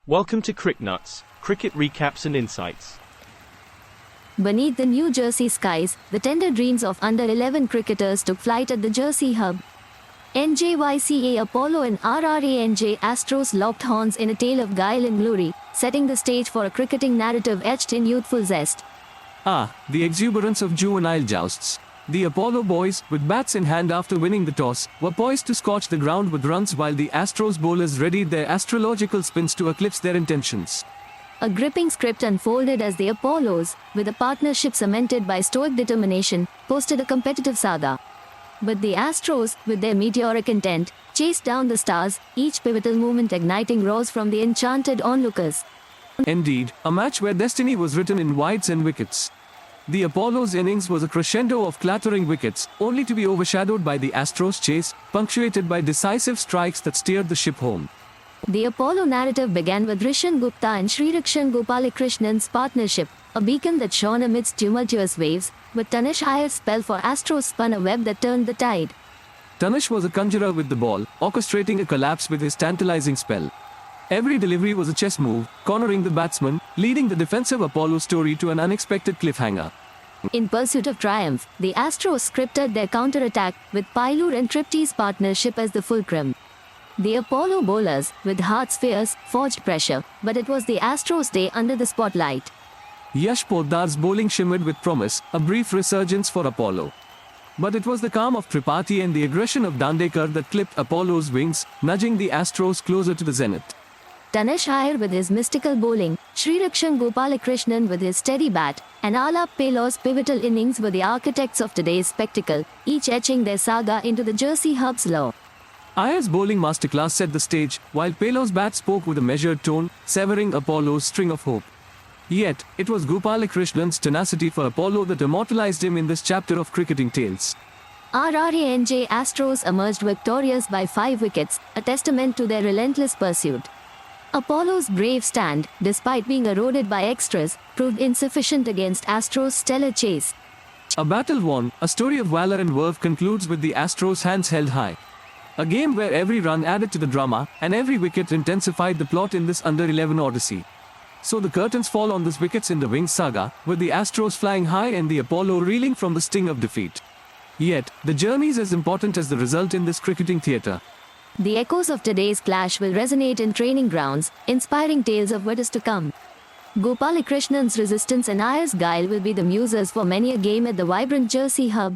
Welcome to CricNuts, cricket recaps and insights. Beneath the New Jersey skies, the tender dreams of under-11 cricketers took flight at the Jersey hub. NJYCA Apollo and RRANJ Astros locked horns in a tale of guile and glory, setting the stage for a cricketing narrative etched in youthful zest. The exuberance of juvenile jousts. The Apollo boys, with bats in hand after winning the toss, were poised to scorch the ground with runs while the Astros bowlers readied their astrological spins to eclipse their intentions. A gripping script unfolded as the Apollos, with a partnership cemented by stoic determination, posted a competitive saga. But the Astros, with their meteoric intent, chased down the stars, each pivotal moment igniting roars from the enchanted onlookers. Indeed, a match where destiny was written in wides and wickets. The Apollo's innings was a crescendo of clattering wickets, only to be overshadowed by the Astros' chase, punctuated by decisive strikes that steered the ship home. The Apollo narrative began with Rishan Gupta and Srirakshan Gopalakrishnan's partnership, a beacon that shone amidst tumultuous waves, but Tanish Iyer's spell for Astros spun a web that turned the tide. Tanish was a conjurer with the ball, orchestrating a collapse with his tantalizing spell. Every delivery was a chess move, cornering the batsman, leading the defensive Apollo story to an unexpected cliffhanger. In pursuit of triumph, the Astros scripted their counterattack, with Pailur and Tripti's partnership as the fulcrum. The Apollo bowlers, with hearts fierce, forged pressure, but it was the Astros' day under the spotlight. Yash Poddar's bowling shimmered with promise, a brief resurgence for Apollo. But it was the calm of Tripathi and the aggression of Dandekar that clipped Apollo's wings, nudging the Astros closer to the zenith. Tanish Iyer with his mystical bowling, Srirakshan Gopalakrishnan with his steady bat, and Alap Pelaw's pivotal innings were the architects of today's spectacle, each etching their saga into the Jersey hub's lore. Iyer's bowling masterclass set the stage, while Pelaw's bat spoke with a measured tone, severing Apollo's string of hope. Yet, it was Gopalakrishnan's tenacity for Apollo that immortalized him in this chapter of cricketing tales. RRANJ Astros emerged victorious by 5 wickets, a testament to their relentless pursuit. Apollo's brave stand, despite being eroded by extras, proved insufficient against Astros' stellar chase. A battle won, a story of valor and verve concludes with the Astros' hands held high. A game where every run added to the drama, and every wicket intensified the plot in this under-11 odyssey. So the curtains fall on this wickets in the Wings saga, with the Astros flying high and the Apollo reeling from the sting of defeat. Yet, the journey is as important as the result in this cricketing theatre. The echoes of today's clash will resonate in training grounds, inspiring tales of what is to come. Gopalakrishnan's resistance and Iyer's guile will be the muses for many a game at the vibrant Jersey hub.